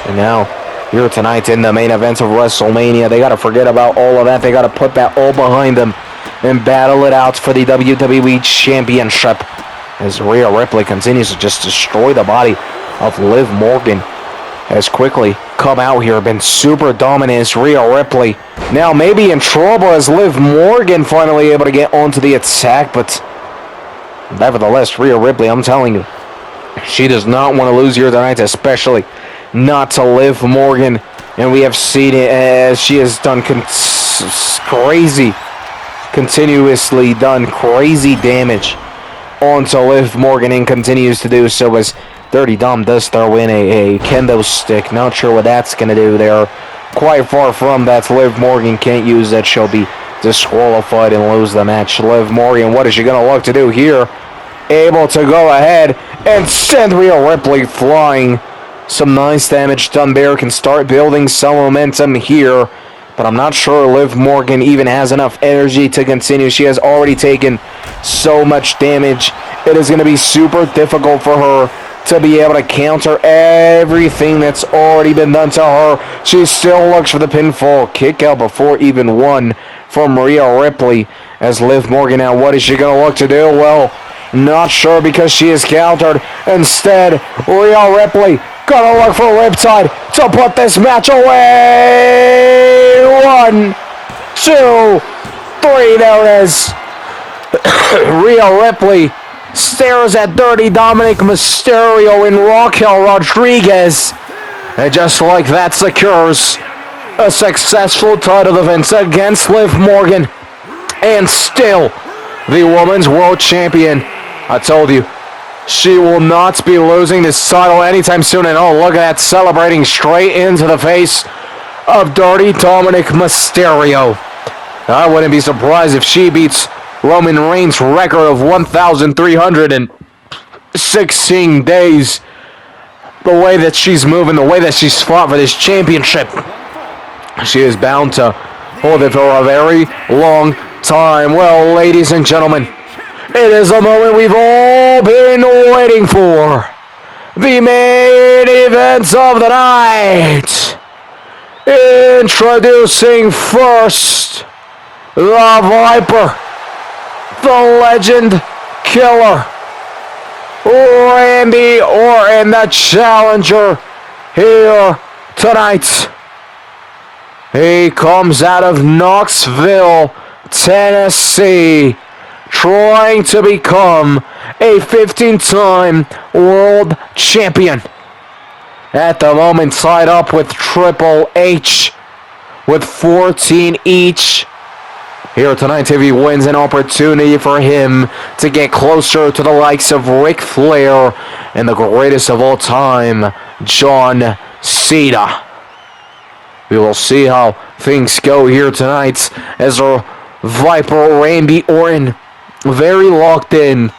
Speaker 1: And now, here tonight in the main event of WrestleMania, they got to forget about all of that. They got to put that all behind them and battle it out for the WWE Championship, as Rhea Ripley continues to just destroy the body of Liv Morgan. Has quickly come out here, been super dominant as Rhea Ripley. Now maybe in trouble as Liv Morgan finally able to get onto the attack, but nevertheless, Rhea Ripley, I'm telling you, she does not want to lose here tonight, especially not to Liv Morgan. And we have seen it as she has done continuously done crazy damage onto Liv Morgan, and continues to do so as Dirty Dom does throw in a kendo stick. Not sure what that's going to do there. Quite far from that. Liv Morgan can't use that. She'll be disqualified and lose the match. Liv Morgan, what is she going to look to do here? Able to go ahead and send Rhea Ripley flying. Some nice damage done there. Can start building some momentum here. But I'm not sure Liv Morgan even has enough energy to continue. She has already taken so much damage. It is going to be super difficult for her to be able to counter everything that's already been done to her. She still looks for the pinfall kick out before even one from Rhea Ripley. As Liv Morgan now, what is she going to look to do? Well, not sure, because she is countered. Instead, Rhea Ripley gonna look for Riptide to put this match away. 1, 2, 3, there it is. Rhea Ripley stares at Dirty Dominic Mysterio and Raquel Rodriguez, and just like that secures a successful title defense against Liv Morgan, and still the Women's World Champion. I told you, she will not be losing this title anytime soon. And oh, look at that, celebrating straight into the face of Dirty Dominic Mysterio. I wouldn't be surprised if she beats Roman Reigns' record of 1,316 days. The way that she's moving, the way that she's fought for this championship, she is bound to hold it for a very long time. Well, ladies and gentlemen, it is a moment we've all been waiting for. The main events of the night. Introducing first, the Viper, the Legend Killer, Randy Orton, the challenger here tonight. He comes out of Knoxville, Tennessee, trying to become a 15-time world champion. at the moment tied up with Triple H with 14 each. Here tonight, if he wins, an opportunity for him to get closer to the likes of Ric Flair and the greatest of all time, John Cena. We will see how things go here tonight as our Viper Randy Orton, very locked in,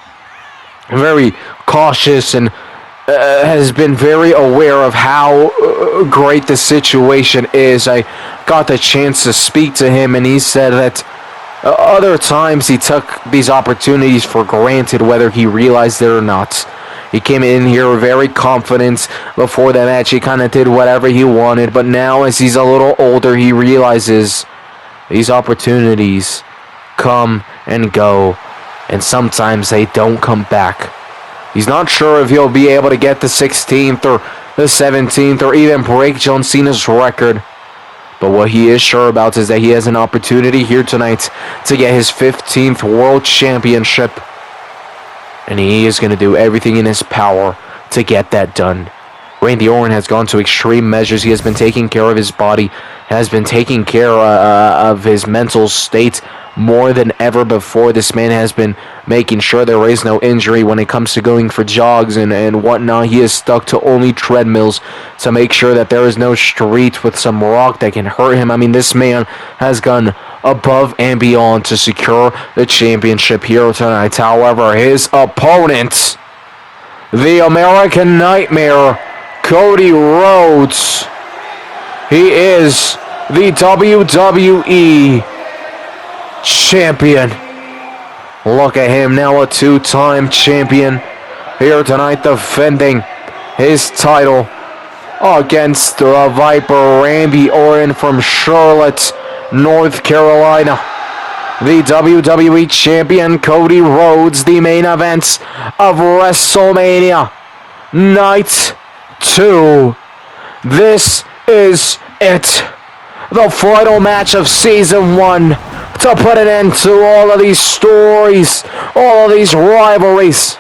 Speaker 1: very cautious, and has been very aware of how great the situation is. I got the chance to speak to him, and he said that other times he took these opportunities for granted, whether he realized it or not. He came in here very confident before the match. He kind of did whatever he wanted, but now as he's a little older, he realizes these opportunities come and go, and sometimes they don't come back. He's not sure if he'll be able to get the 16th or the 17th or even break John Cena's record. But what he is sure about is that he has an opportunity here tonight to get his 15th World Championship. And he is going to do everything in his power to get that done. Randy Orton has gone to extreme measures. He has been taking care of his body, has been taking care of his mental state more than ever before. This man has been making sure there is no injury when it comes to going for jogs and whatnot. He is stuck to only treadmills to make sure that there is no street with some rock that can hurt him. I mean, this man has gone above and beyond to secure the championship here tonight. However, his opponent, the American Nightmare, Cody Rhodes, he is the WWE champion. Look at him now, a two-time champion here tonight, defending his title against the Viper Randy Orton from Charlotte, North Carolina. The WWE champion Cody Rhodes, the main event of WrestleMania Night 2. This is it. The final match of Season 1 to put an end to all of these stories, all of these rivalries,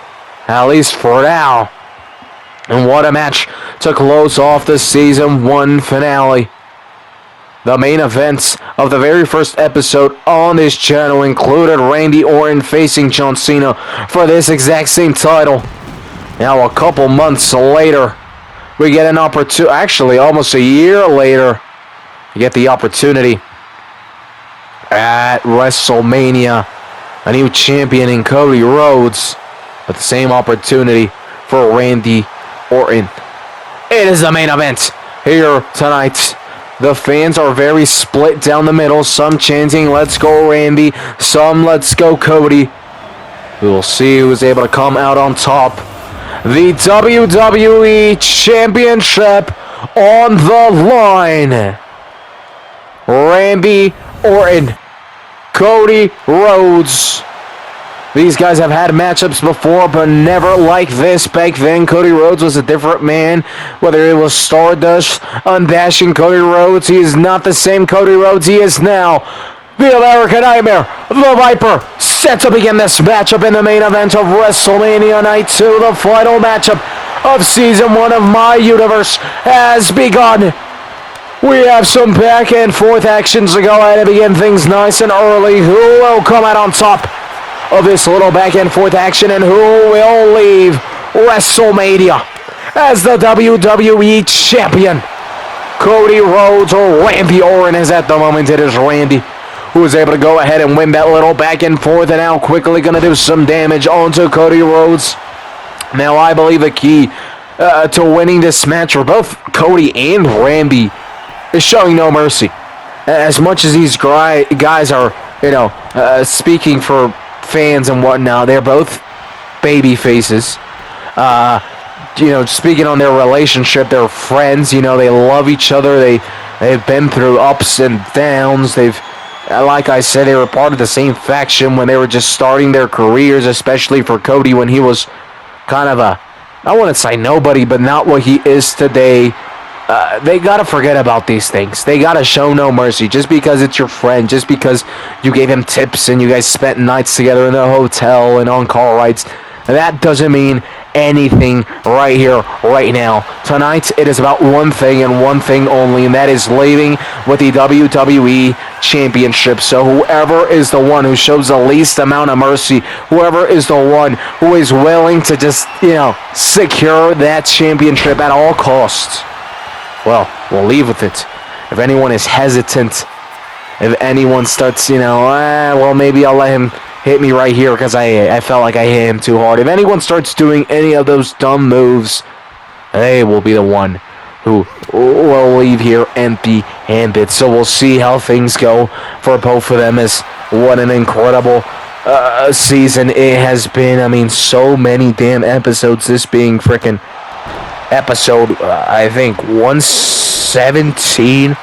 Speaker 1: at least for now. And what a match to close off the Season 1 finale. The main events of the very first episode on this channel included Randy Orton facing John Cena for this exact same title. Now, a couple months later, we get an opportunity, actually almost a year later, we get the opportunity at WrestleMania, a new champion in Cody Rhodes, but the same opportunity for Randy Orton. It is the main event here tonight. The fans are very split down the middle, some chanting, "Let's go Randy," some, "Let's go Cody." We will see who is able to come out on top. The WWE Championship on the line. Randy Orton, Cody Rhodes. These guys have had matchups before, but never like this. Back then, Cody Rhodes was a different man. Whether it was Stardust, unbashing Cody Rhodes, he is not the same Cody Rhodes he is now. The American Nightmare, the Viper, set to begin this matchup in the main event of WrestleMania Night 2. The final matchup of Season 1 of My Universe has begun. We have some back and forth actions to go ahead and begin things nice and early. Who will come out on top of this little back and forth action, and who will leave WrestleMania as the WWE Champion? Cody Rhodes or Randy Orton? Is at the moment it is Randy who is able to go ahead and win that little back and forth, and now quickly going to do some damage onto Cody Rhodes. Now, I believe the key to winning this match for both Cody and Randy is showing no mercy. As much as these guys are, speaking for fans and whatnot, they're both baby faces. Speaking on their relationship, they're friends. They love each other. They've been through ups and downs. Like I said, they were part of the same faction when they were just starting their careers, especially for Cody when he was kind of I wouldn't say nobody, but not what he is today. They got to forget about these things. They got to show no mercy. Just because it's your friend, just because you gave him tips and you guys spent nights together in the hotel and on call rides, that doesn't mean anything right here, right now. Tonight, it is about one thing and one thing only, and that is leaving with the WWE Championship. So whoever is the one who shows the least amount of mercy, whoever is the one who is willing to just, secure that championship at all costs, well, we'll leave with it. If anyone is hesitant, if anyone starts, well, maybe I'll let him hit me right here because I felt like I hit him too hard. If anyone starts doing any of those dumb moves, they will be the one who will leave here empty-handed. So we'll see how things go for both of them. As what an incredible season it has been. I mean, so many damn episodes. This being freaking episode, I think, 117.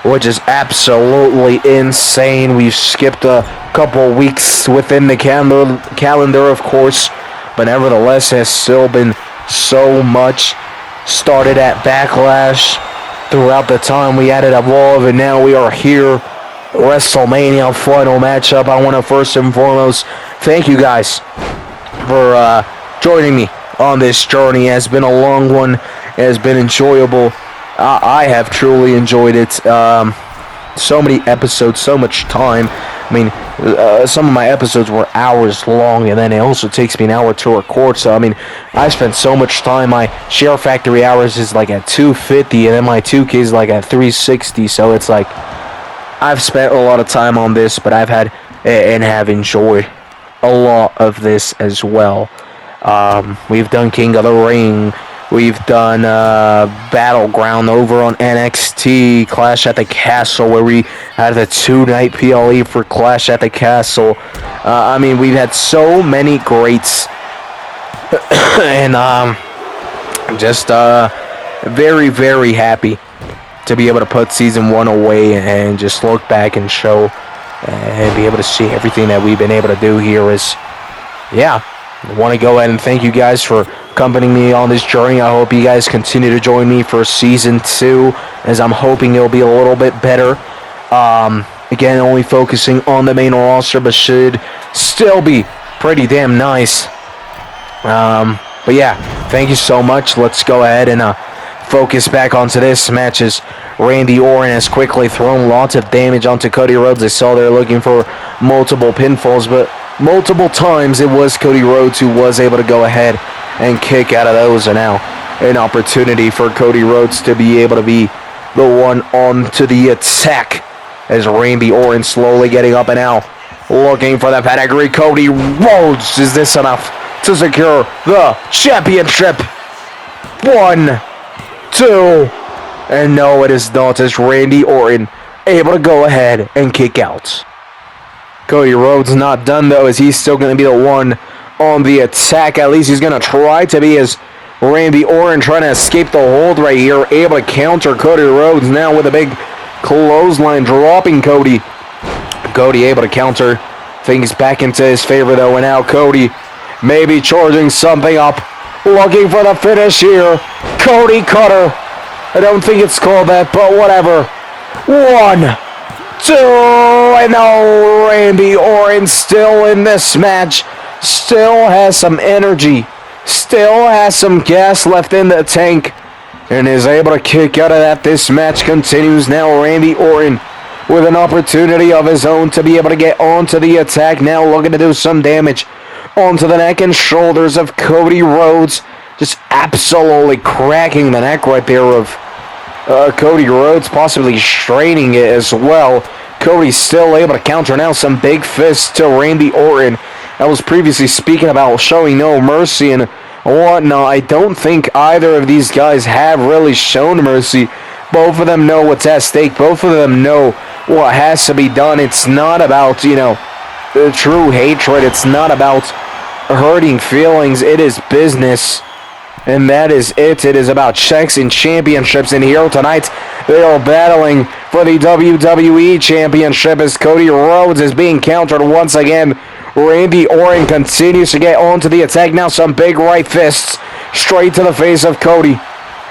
Speaker 1: Which is absolutely insane. We've skipped a couple weeks within the calendar, of course, but nevertheless has still been so much. Started at Backlash, throughout the time we added Evolve, and now we are here. WrestleMania final matchup. I want to first and foremost thank you guys for joining me on this journey. It has been a long one. It has been enjoyable. I have truly enjoyed it. So many episodes, so much time. I mean, some of my episodes were hours long, and then it also takes me an hour to record. So, I mean, I spent so much time. My Share Factory hours is like at 250, and then my 2K is like at 360. So it's like I've spent a lot of time on this, but I've had and have enjoyed a lot of this as well. We've done King of the Ring. We've done Battleground over on NXT, Clash at the Castle, where we had the 2-night PLE for Clash at the Castle. I mean, we've had so many greats. And just very, very happy to be able to put Season 1 away and just look back and show and be able to see everything that we've been able to do here. I want to go ahead and thank you guys for accompanying me on this journey. I hope you guys continue to join me for Season 2, as I'm hoping it'll be a little bit better. Again, only focusing on the main roster, but should still be pretty damn nice. But yeah, thank you so much. Let's go ahead and focus back onto this match, as Randy Orton has quickly thrown lots of damage onto Cody Rhodes. I saw they're looking for multiple pinfalls, but multiple times it was Cody Rhodes who was able to go ahead and kick out of those. And now an opportunity for Cody Rhodes to be able to be the one on to the attack, as Randy Orton slowly getting up and out, looking for the pedigree. Cody Rhodes, is this enough to secure the championship? 1, 2, and no, it is not, as Randy Orton able to go ahead and kick out. Cody Rhodes not done though, as he's still going to be the one on the attack. At least he's going to try to be, as Randy Orton trying to escape the hold right here, able to counter Cody Rhodes now with a big clothesline, dropping Cody. Cody able to counter things back into his favor though, and now Cody maybe charging something up, looking for the finish here. Cody Cutter. I don't think it's called that, but whatever. 1, 2, and now Randy Orton still in this match, still has some energy, still has some gas left in the tank, and is able to kick out of that. This match continues now. Randy Orton with an opportunity of his own to be able to get onto the attack, now looking to do some damage onto the neck and shoulders of Cody Rhodes, just absolutely cracking the neck right there of Cody Rhodes, possibly straining it as well. Cody's still able to counter now, some big fists to Randy Orton. I was previously speaking about showing no mercy and whatnot. I don't think either of these guys have really shown mercy. Both of them know what's at stake. Both of them know what has to be done. It's not about, true hatred. It's not about hurting feelings. It is business. And that is it. It is about checks and championships. And here tonight, they are battling for the WWE Championship, as Cody Rhodes is being countered once again. Randy Orton continues to get onto the attack. Now some big right fists straight to the face of Cody.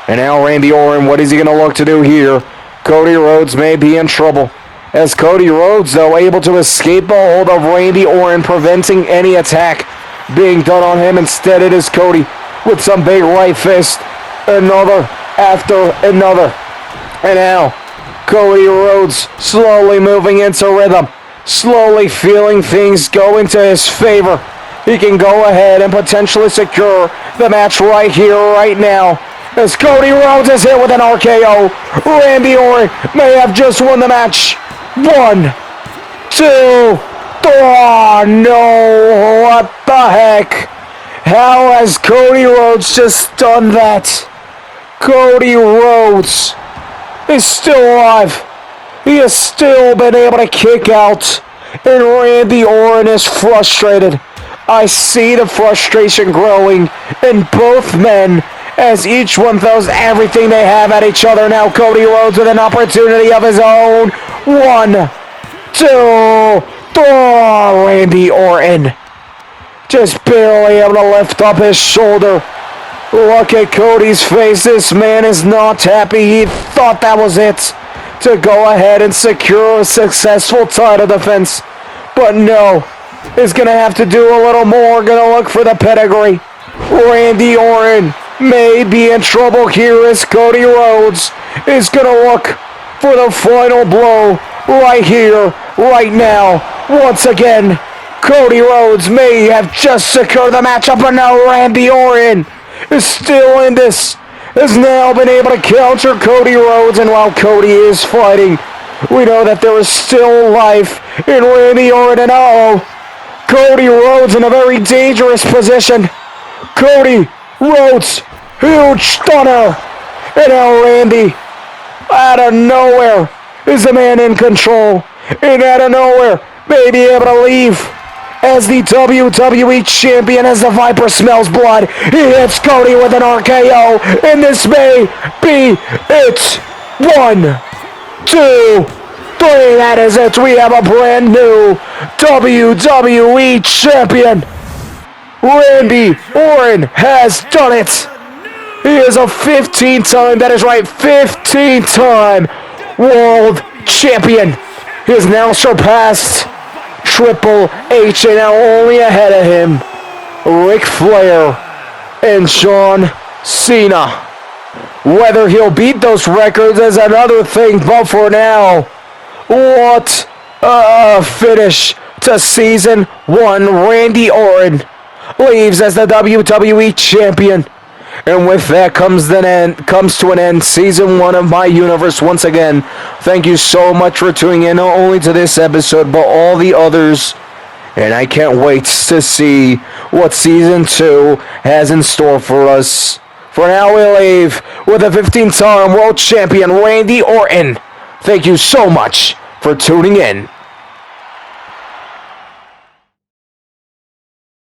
Speaker 1: And now Randy Orton, what is he going to look to do here? Cody Rhodes may be in trouble, as Cody Rhodes, though, able to escape the hold of Randy Orton, preventing any attack being done on him. Instead, it is Cody with some big right fist. Another after another. And now, Cody Rhodes slowly moving into rhythm. Slowly feeling things go into his favor. He can go ahead and potentially secure the match right here, right now. As Cody Rhodes is hit with an RKO. Randy Orton may have just won the match. 1, 2, 3. Oh, no. What the heck? How has Cody Rhodes just done that? Cody Rhodes is still alive. He has still been able to kick out. And Randy Orton is frustrated. I see the frustration growing in both men as each one throws everything they have at each other. Now Cody Rhodes with an opportunity of his own. 1, 2, 3. Randy Orton just barely able to lift up his shoulder. Look at Cody's face. This man is not happy. He thought that was it to go ahead and secure a successful title defense. But no, he's going to have to do a little more. Going to look for the pedigree. Randy Orton may be in trouble here as Cody Rhodes is going to look for the final blow right here, right now. Once again, Cody Rhodes may have just secured the matchup, but now Randy Orton is still in this. Has now been able to counter Cody Rhodes, and while Cody is fighting, we know that there is still life in Randy Orton. Cody Rhodes in a very dangerous position. Cody Rhodes, huge stunner. And now Randy, out of nowhere, is the man in control. And out of nowhere, may be able to leave as the WWE Champion as the Viper smells blood. He hits Cody with an RKO, and this may be it. 1, 2, 3. That is it. We have a brand new WWE Champion. Randy Orton has done it. He is a 15-time, that is right, 15-time World Champion. He has now surpassed Triple H, and now only ahead of him, Ric Flair and John Cena. Whether he'll beat those records is another thing, but for now, what a finish to Season 1. Randy Orton leaves as the WWE Champion. And with that comes to an end Season 1 of My Universe. Once again, thank you so much for tuning in, not only to this episode, but all the others. And I can't wait to see what Season 2 has in store for us. For now, we leave with a 15-time World Champion, Randy Orton. Thank you so much for tuning in.